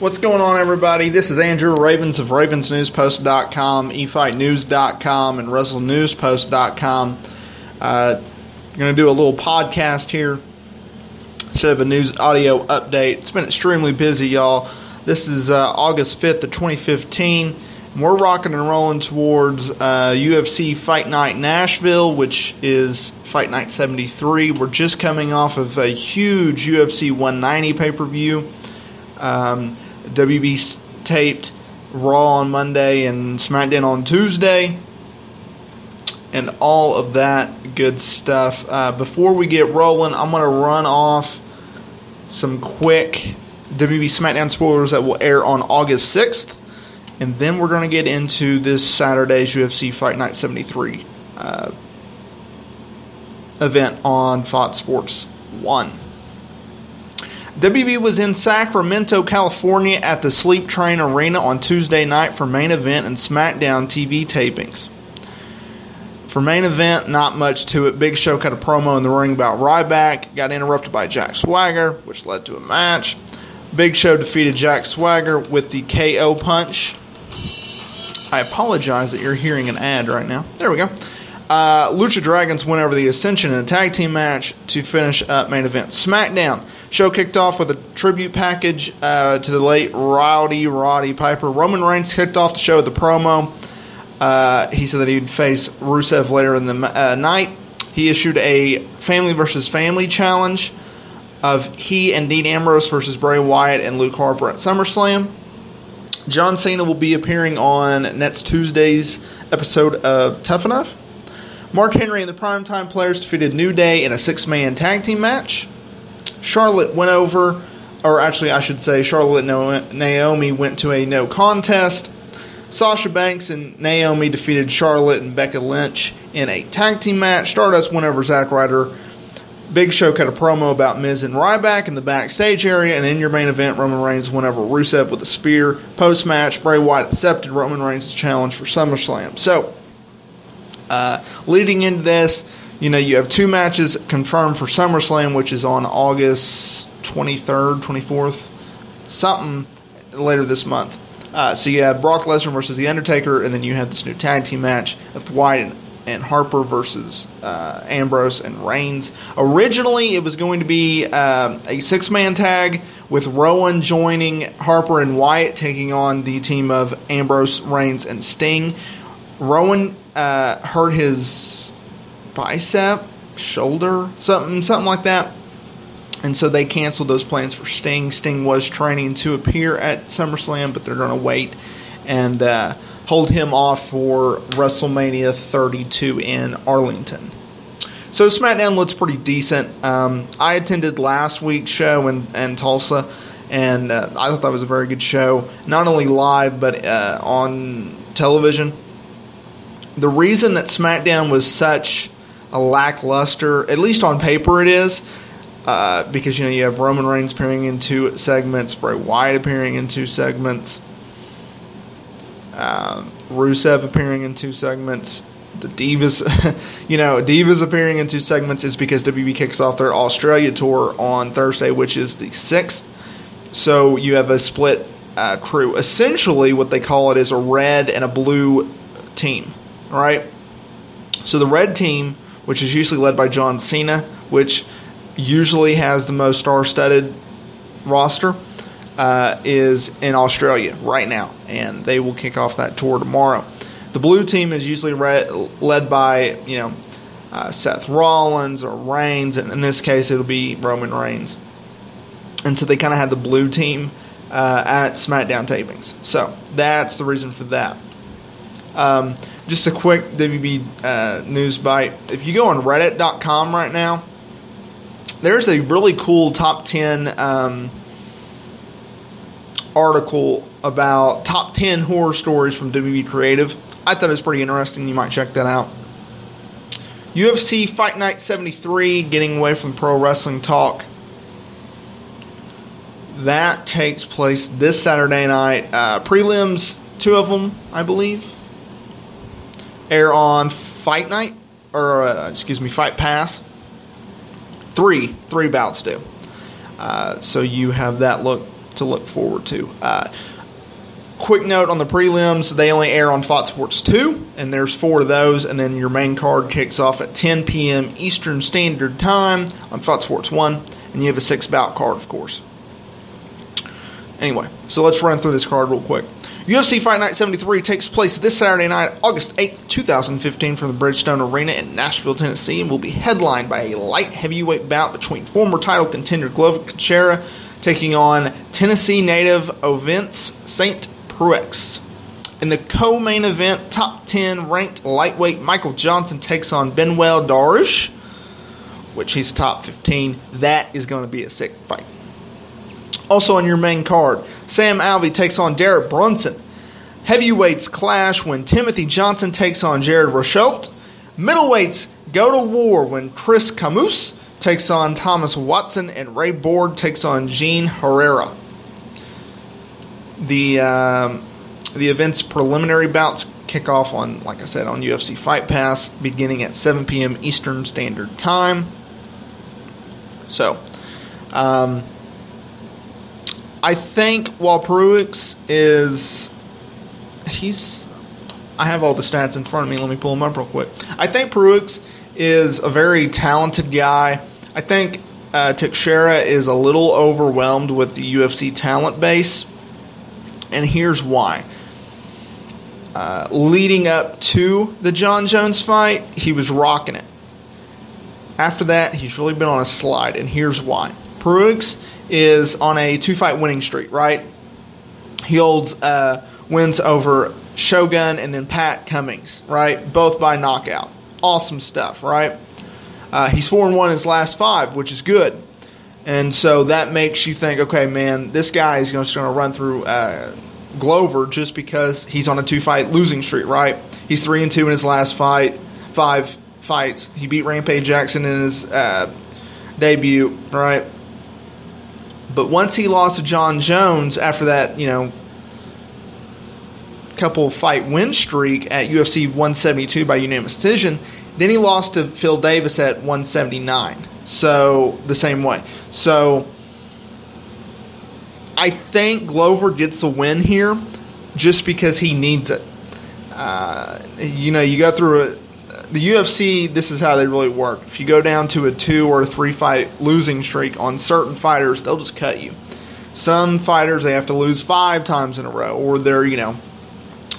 What's going on, everybody? This is Andrew Ravens of RavensNewsPost.com, eFightNews.com, and WrestleNewsPost.com. Going to do a little podcast here instead of a news audio update. It's been extremely busy, y'all. This is August 5th of 2015. And we're rocking and rolling towards UFC Fight Night Nashville, which is Fight Night 73. We're just coming off of a huge UFC 190 pay-per-view. WB taped Raw on Monday and SmackDown on Tuesday, and all of that good stuff. Before we get rolling, I'm going to run off some quick WB SmackDown spoilers that will air on August 6th, and then we're going to get into this Saturday's UFC Fight Night 73 event on Fox Sports 1. WB was in Sacramento, California at the Sleep Train Arena on Tuesday night for main event and SmackDown TV tapings. For main event, not much to it. Big Show cut a promo in the ring about Ryback, got interrupted by Jack Swagger, which led to a match. Big Show defeated Jack Swagger with the KO punch. I apologize that you're hearing an ad right now. There we go. Lucha Dragons win over the Ascension in a tag team match to finish up main event. SmackDown. Show kicked off with a tribute package to the late Roddy Piper. Roman Reigns kicked off the show with a promo. He said that he would face Rusev later in the night. He issued a family versus family challenge of he and Dean Ambrose versus Bray Wyatt and Luke Harper at SummerSlam. John Cena will be appearing on next Tuesday's episode of Tough Enough. Mark Henry and the Primetime Players defeated New Day in a 6-man tag team match. Charlotte went over, or actually I should say Charlotte and Naomi went to a no contest. Sasha Banks and Naomi defeated Charlotte and Becca Lynch in a tag team match. Stardust went over Zack Ryder. Big Show cut a promo about Miz and Ryback in the backstage area, and in your main event, Roman Reigns went over Rusev with a spear. Post-match, Bray Wyatt accepted Roman Reigns' challenge for SummerSlam. So, leading into this, you have 2 matches confirmed for SummerSlam, which is on August 23rd, 24th, something later this month. So you have Brock Lesnar versus The Undertaker, and then you have this new tag team match of Wyatt and Harper versus Ambrose and Reigns. Originally, it was going to be a 6-man tag with Rowan joining Harper and Wyatt, taking on the team of Ambrose, Reigns, and Sting. Rowan hurt his bicep, shoulder, something like that. And so they canceled those plans for Sting. Sting was training to appear at SummerSlam, but they're going to wait and hold him off for WrestleMania 32 in Arlington. So SmackDown looks pretty decent. I attended last week's show in Tulsa, and I thought that was a very good show. Not only live, but on television. The reason that SmackDown was such a lackluster, at least on paper it is, because you have Roman Reigns appearing in 2 segments, Bray Wyatt appearing in 2 segments, Rusev appearing in 2 segments, the Divas, Divas appearing in 2 segments, is because WB kicks off their Australia tour on Thursday, which is the 6th. So you have a split crew. Essentially, what they call it is a red and a blue team. Right? So the red team, which is usually led by John Cena, which usually has the most star-studded roster, is in Australia right now, and they will kick off that tour tomorrow. The blue team is usually led by Seth Rollins or Reigns, and in this case it'll be Roman Reigns. And so they kind of had the blue team at SmackDown tapings. So that's the reason for that. Just a quick WB news bite. If you go on Reddit.com right now, there's a really cool top 10 article about top 10 horror stories from WB Creative. I thought it was pretty interesting. You might check that out. UFC Fight Night 73, getting away from pro wrestling talk. That takes place this Saturday night. Prelims, 2 of them, I believe, air on Fight Night, or Fight Pass. Three bouts do. So you have that look to look forward to. Quick note on the prelims, they only air on Fox Sports 2, and there's 4 of those, and then your main card kicks off at 10 p.m. Eastern Standard Time on Fox Sports 1, and you have a 6-bout card, of course. Anyway, so let's run through this card real quick. UFC Fight Night 73 takes place this Saturday night, August 8th, 2015, from the Bridgestone Arena in Nashville, Tennessee, and will be headlined by a light heavyweight bout between former title contender Glover Teixeira taking on Tennessee native Ovince St. Preux. In the co-main event, top 10 ranked lightweight Michael Johnson takes on Benwell Darush, which he's top 15. That is going to be a sick fight. Also on your main card, Sam Alvey takes on Derek Brunson. Heavyweights clash when Timothy Johnson takes on Jared Rosholt. Middleweights go to war when Chris Camus takes on Thomas Watson, and Ray Borg takes on Gene Herrera. The event's preliminary bouts kick off on, like I said, on UFC Fight Pass, beginning at 7 p.m. Eastern Standard Time. So, I think while Pruitt I have all the stats in front of me. Let me pull them up real quick. I think Pruitt is a very talented guy. I think Teixeira is a little overwhelmed with the UFC talent base, and here's why. Leading up to the John Jones fight, he was rocking it. After that, he's really been on a slide, and here's why. Pruitt is on a 2-fight winning streak, right? He holds wins over Shogun and then Pat Cummings, right? Both by knockout. Awesome stuff, right? He's 4-1 in his last 5, which is good. And so that makes you think, okay, man, this guy is just going to run through Glover just because he's on a 2-fight losing streak, right? He's 3-2 in his last 5 fights. He beat Rampage Jackson in his debut, right? But once he lost to John Jones after that, couple fight win streak at UFC 172 by unanimous decision, then he lost to Phil Davis at 179. So, the same way. So, I think Glover gets the win here just because he needs it. You go through the UFC, this is how they really work. If you go down to a 2 or 3 fight losing streak on certain fighters, they'll just cut you. Some fighters, they have to lose 5 times in a row, or they're,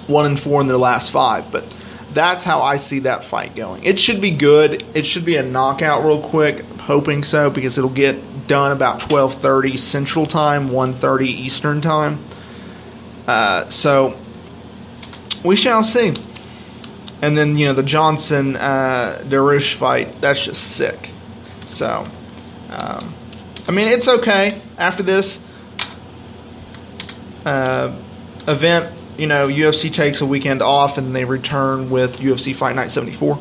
1-4 in their last 5. But that's how I see that fight going. It should be good. It should be a knockout real quick. I'm hoping so, because it'll get done about 12:30 Central Time, 1:30 Eastern Time. So, we shall see. And then, the Johnson Darush fight, that's just sick. So, it's okay. After this event, UFC takes a weekend off and they return with UFC Fight Night 74,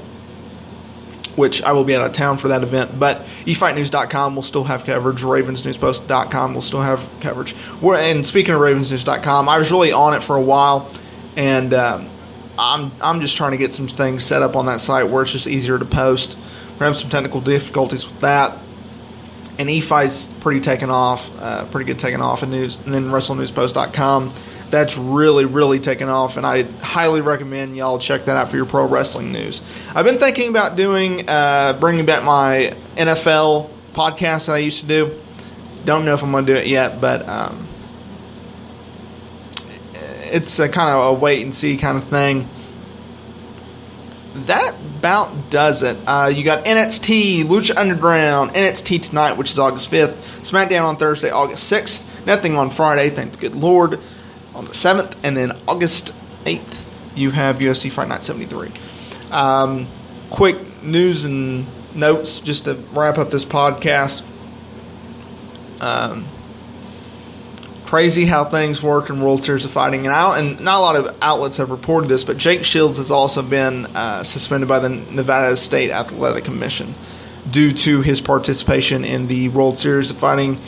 which I will be out of town for that event. But eFightNews.com will still have coverage. RavensNewsPost.com will still have coverage. And speaking of RavensNews.com, I was really on it for a while, and I'm just trying to get some things set up on that site where it's just easier to post. We're having some technical difficulties with that. And eFight's pretty good taking off in news. And then WrestleNewsPost.com, that's really, really taken off. And I highly recommend y'all check that out for your pro wrestling news. I've been thinking about bringing back my NFL podcast that I used to do. Don't know if I'm going to do it yet, but it's a kind of a wait and see kind of thing. That about does it. You got NXT, Lucha Underground, NXT tonight, which is August 5th. SmackDown on Thursday, August 6th. Nothing on Friday, thank the good Lord, on the 7th. And then August 8th, you have UFC Fight Night 73. Quick news and notes just to wrap up this podcast. Crazy how things work in World Series of Fighting. And not a lot of outlets have reported this, but Jake Shields has also been suspended by the Nevada State Athletic Commission due to his participation in the World Series of Fighting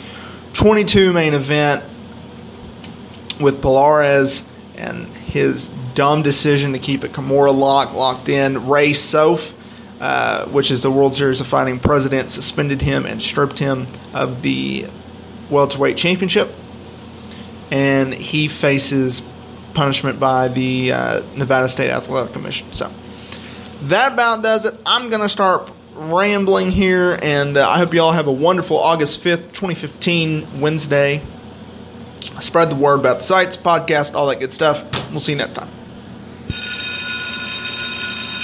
22 main event with Pilares and his dumb decision to keep a Kimura locked in. Ray Soph, which is the World Series of Fighting president, suspended him and stripped him of the welterweight championship. and he faces punishment by the Nevada State Athletic Commission. So that about does it. I'm going to start rambling here, and I hope you all have a wonderful August 5th, 2015, Wednesday. Spread the word about the sites, podcast, all that good stuff. We'll see you next time.